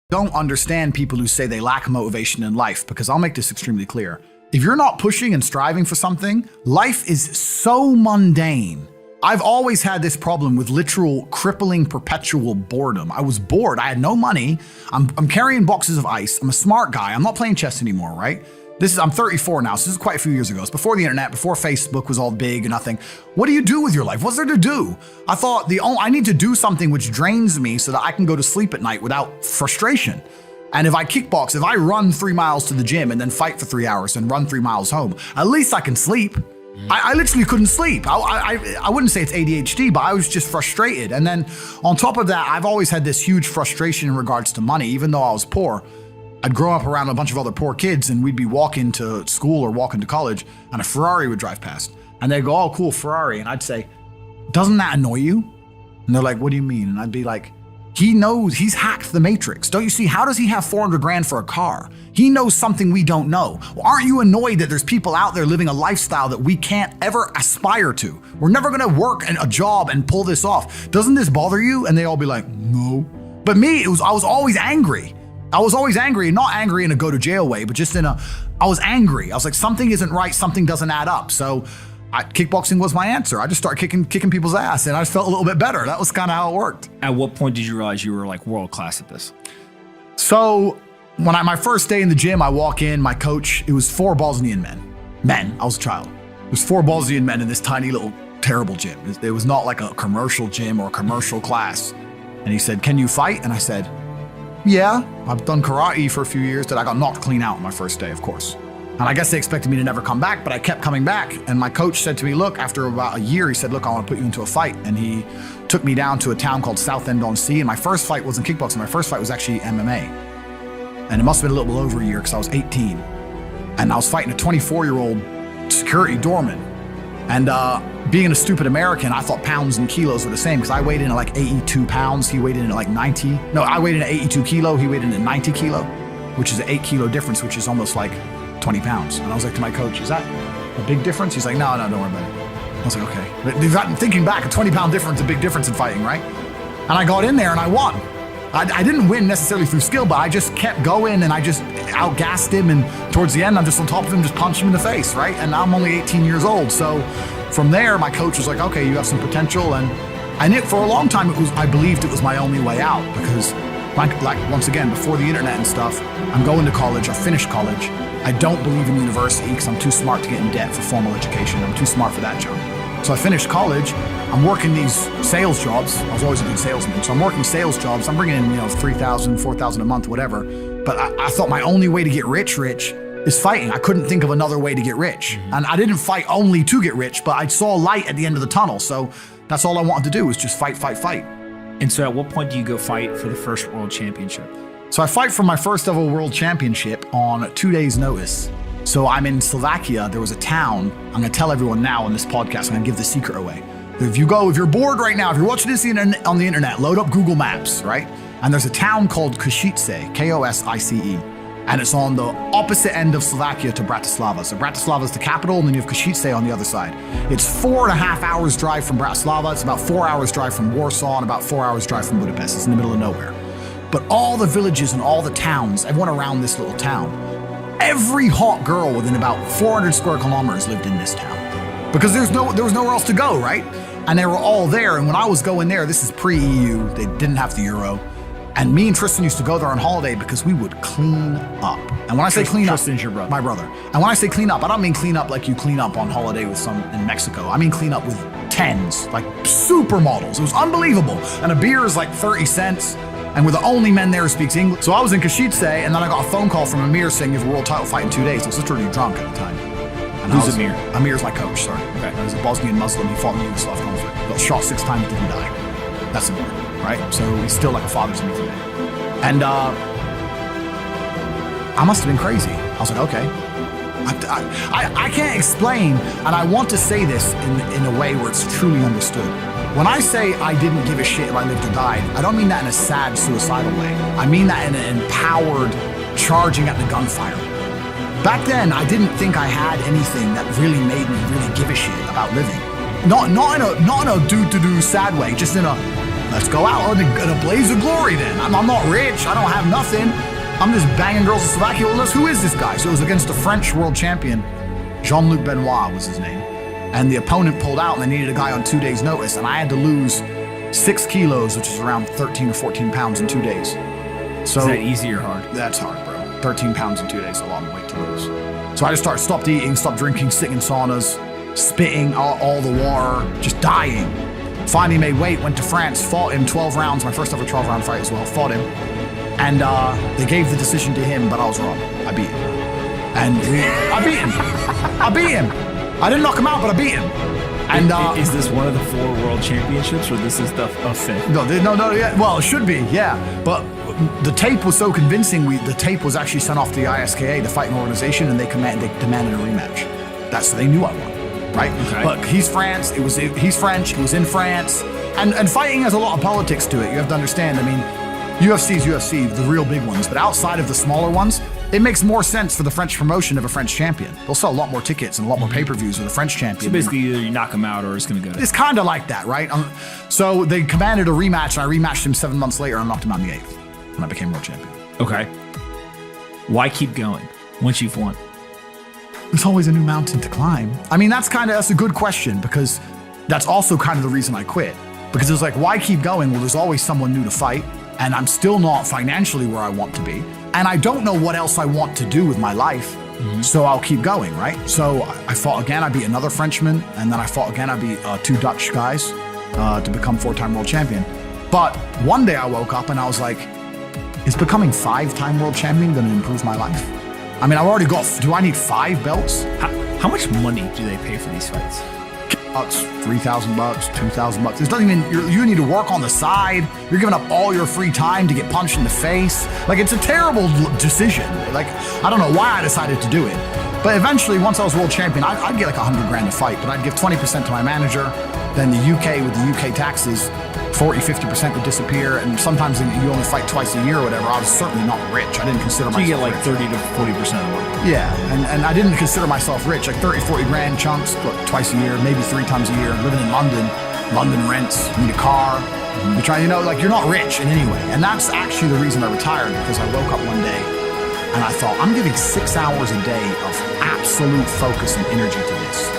Don't understand people who say they lack motivation in life, because I'll make this extremely clear. If you're not pushing and striving for something, life is so mundane. I've always had this problem with literal crippling perpetual boredom. I was bored. I had no money. I'm carrying boxes of ice. I'm a smart guy. I'm not playing chess anymore, right? I'm 34 now, so this is quite a few years ago. It's before the internet, before Facebook was all big and nothing. What do you do with your life? What's there to do? I thought I need to do something which drains me so that I can go to sleep at night without frustration. And if I kickbox, if I run 3 miles to the gym and then fight for 3 hours and run 3 miles home, at least I can sleep. I literally couldn't sleep. I wouldn't say it's ADHD, but I was just frustrated. And then on top of that, I've always had this huge frustration in regards to money, even though I was poor. I'd grow up around a bunch of other poor kids and we'd be walking to school or walking to college and a Ferrari would drive past and they'd go, "Oh, cool, Ferrari." And I'd say, "Doesn't that annoy you?" And they're like, "What do you mean?" And I'd be like, "He knows, he's hacked the matrix. Don't you see? How does he have 400 grand for a car? He knows something we don't know. Well, aren't you annoyed that there's people out there living a lifestyle that we can't ever aspire to? We're never gonna work in a job and pull this off. Doesn't this bother you?" And they all be like, "No." But me, I was always angry. I was always angry, not angry in a go to jail way, but just I was angry. I was like, something isn't right, something doesn't add up. So kickboxing was my answer. I just started kicking people's ass and I just felt a little bit better. That was kind of how it worked. At what point did you realize you were like world class at this? So when my first day in the gym, I walk in, my coach, it was 4 Bosnian men. I was a child. It was 4 Bosnian men in this tiny little terrible gym. It was not like a commercial gym or a commercial class. And he said, "Can you fight?" And I said, "Yeah, I've done karate for a few years." That I got knocked clean out on my first day, of course. And I guess they expected me to never come back, but I kept coming back. And my coach said to me, "Look," after about a year, he said, "Look, I want to put you into a fight." And he took me down to a town called Southend-on-Sea. And my first fight wasn't kickboxing. My first fight was actually MMA. And it must have been a little bit over a year because I was 18. And I was fighting a 24-year-old security doorman. And being a stupid American, I thought pounds and kilos were the same because I weighed in at like 82 pounds. He weighed in at like 90. No, I weighed in at 82 kilo. He weighed in at 90 kilo, which is an 8 kilo difference, which is almost like 20 pounds. And I was like to my coach, "Is that a big difference?" He's like, no, don't worry about it. I was like, okay. But thinking back, a 20-pound difference, a big difference in fighting, right? And I got in there and I won. I didn't win necessarily through skill, but I just kept going and I just outgassed him. And towards the end, I'm just on top of him, just punch him in the face, right? And I'm only 18 years old. So from there, my coach was like, "Okay, you have some potential." And for a long time, I believed it was my only way out because like once again, before the internet and stuff, I'm going to college, I finished college. I don't believe in university because I'm too smart to get in debt for formal education. I'm too smart for that job. So I finished college. I'm working these sales jobs. I was always a good salesman. So I'm working sales jobs. I'm bringing in, $3,000, $4,000 a month, whatever. But I thought my only way to get rich is fighting. I couldn't think of another way to get rich. And I didn't fight only to get rich, but I saw light at the end of the tunnel. So that's all I wanted to do was just fight. And so at what point do you go fight for the first world championship? So I fight for my first ever world championship on 2 days' notice. So I'm in Slovakia. There was a town. I'm going to tell everyone now on this podcast. I'm going to give the secret away. If you're bored right now, if you're watching this on the internet, load up Google Maps, right? And there's a town called Košice, Kosice. And it's on the opposite end of Slovakia to Bratislava. So Bratislava is the capital, and then you have Košice on the other side. It's 4.5 hours drive from Bratislava. It's about 4 hours drive from Warsaw and about 4 hours drive from Budapest. It's in the middle of nowhere. But all the villages and all the towns, everyone around this little town, every hot girl within about 400 square kilometers lived in this town. Because there was nowhere else to go, right? And they were all there. And when I was going there, this is pre-EU, they didn't have the euro. And me and Tristan used to go there on holiday because we would clean up. And when I say clean up, Tristan's your brother. My brother. And when I say clean up, I don't mean clean up like you clean up on holiday with some in Mexico. I mean clean up with 10s, like supermodels. It was unbelievable. And a beer is like 30 cents. And we're the only men there who speaks English. So I was in Košice, and then I got a phone call from Amir saying you have a world title fight in 2 days. I was literally drunk at the time. And Who's Amir? Amir's my coach, sorry. Okay. He's a Bosnian Muslim. He fought in the Yugoslav conflict. Got shot 6 times, didn't die. That's Amir, right? So he's still like a father to me today. And I must have been crazy. I was like, okay. I can't explain, and I want to say this in a way where it's truly understood. When I say I didn't give a shit if I lived or died, I don't mean that in a sad, suicidal way. I mean that in an empowered, charging at the gunfire. Back then, I didn't think I had anything that really made me really give a shit about living. Not in a do-do-do sad way, just in a let's go out in a blaze of glory then. I'm not rich. I don't have nothing. I'm just banging girls in Slovakia. Well, who is this guy? So it was against the French world champion, Jean-Luc Benoit was his name. And the opponent pulled out and they needed a guy on 2 days' notice. And I had to lose 6 kilos, which is around 13 or 14 pounds in 2 days. So is that easy or hard? That's hard, bro. 13 pounds in 2 days is a long weight to lose. So I just stopped eating, stopped drinking, sitting in saunas, spitting all the water, just dying. Finally made weight, went to France, fought him 12 rounds, my first ever 12-round fight as well, fought him. And they gave the decision to him, but I was wrong. I beat him. And I beat him. I beat him. I didn't knock him out, but I beat him. And is this one of the 4 world championships, or this is the 5th? No, yeah. Well, it should be, yeah. But the tape was so convincing. The tape was actually sent off to the ISKA, the fighting organization, and they demanded a rematch. They knew I won, right? Okay. But he's France. He's French. It was in France, and fighting has a lot of politics to it. You have to understand. I mean, UFC is UFC, the real big ones. But outside of the smaller ones, it makes more sense for the French promotion of a French champion. They'll sell a lot more tickets and a lot more pay-per-views with a French champion. So basically, either you knock him out or it's going to go down. It's kind of like that, right? So they commanded a rematch, and I rematched him 7 months later and knocked him out in the 8th, and I became world champion. Okay. Why keep going once you've won? There's always a new mountain to climb. I mean, that's a good question, because that's also kind of the reason I quit. Because it's like, why keep going? Well, there's always someone new to fight, and I'm still not financially where I want to be. And I don't know what else I want to do with my life, so I'll keep going, right? So I fought again, I beat another Frenchman, and then I fought again, I beat 2 Dutch guys to become 4-time world champion. But one day I woke up and I was like, is becoming 5-time world champion gonna improve my life? I mean, I've already do I need 5 belts? How much money do they pay for these fights? $3,000, $2,000. It doesn't even, you need to work on the side. You're giving up all your free time to get punched in the face. Like, it's a terrible decision. Like, I don't know why I decided to do it. But eventually, once I was world champion, I'd get like $100,000 to fight, but I'd give 20% to my manager. Then the UK, with the UK taxes, 40-50% would disappear, and sometimes you only fight twice a year or whatever. I was certainly not rich. I didn't consider myself rich. So you get like 30 rich. to 40% of it. Yeah, and I didn't consider myself rich. Like 30-40 grand chunks, twice a year, maybe 3 times a year. Living in London rents, you need a car. You're trying, like, you're not rich in any way. And that's actually the reason I retired, because I woke up one day and I thought, I'm giving 6 hours a day of absolute focus and energy to this.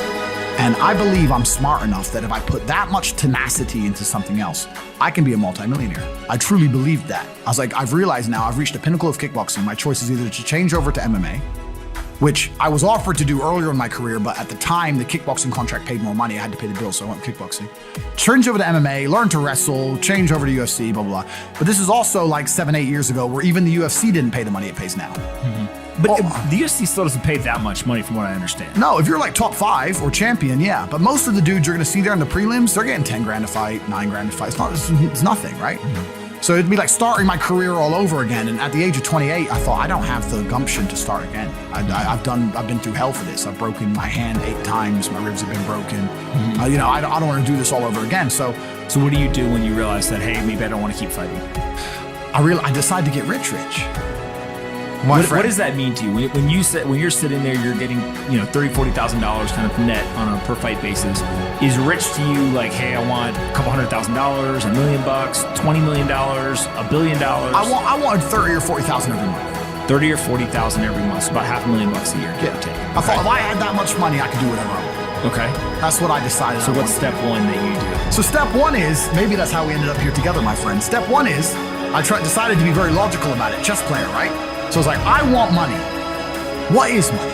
And I believe I'm smart enough that if I put that much tenacity into something else, I can be a multimillionaire. I truly believed that. I was like, I've realized now I've reached the pinnacle of kickboxing. My choice is either to change over to MMA, which I was offered to do earlier in my career, but at the time, the kickboxing contract paid more money. I had to pay the bill, so I went kickboxing. Change over to MMA, learn to wrestle, change over to UFC, blah, blah, blah. But this is also like 7-8 years ago, where even the UFC didn't pay the money it pays now. But the UFC still doesn't pay that much money, from what I understand. No, if you're like top 5 or champion, yeah. But most of the dudes you're going to see there in the prelims, they're getting 10 grand to fight, 9 grand to fight. It's nothing, right? So it'd be like starting my career all over again. And at the age of 28, I thought, I don't have the gumption to start again. I've been through hell for this. I've broken my hand 8 times. My ribs have been broken. I don't want to do this all over again. So what do you do when you realize that, hey, maybe I don't want to keep fighting? I decided to get rich. What does that mean to you? When you're sitting there, you're getting $30,000, $40,000 kind of net on a per fight basis. Is rich to you like, hey, I want a couple $100,000, $1 million, $20 million, $1 billion? I wanted 30 or 40,000 every month. 30 or 40,000 every month, so about $500,000 a year. Yeah. I thought if I had that much money, I could do whatever I want. Okay. That's what I decided. So what's step 1 that you do? So step 1 is, maybe that's how we ended up here together, my friend. Step 1 is, decided to be very logical about it. Chess player, right? So I was like, I want money. What is money?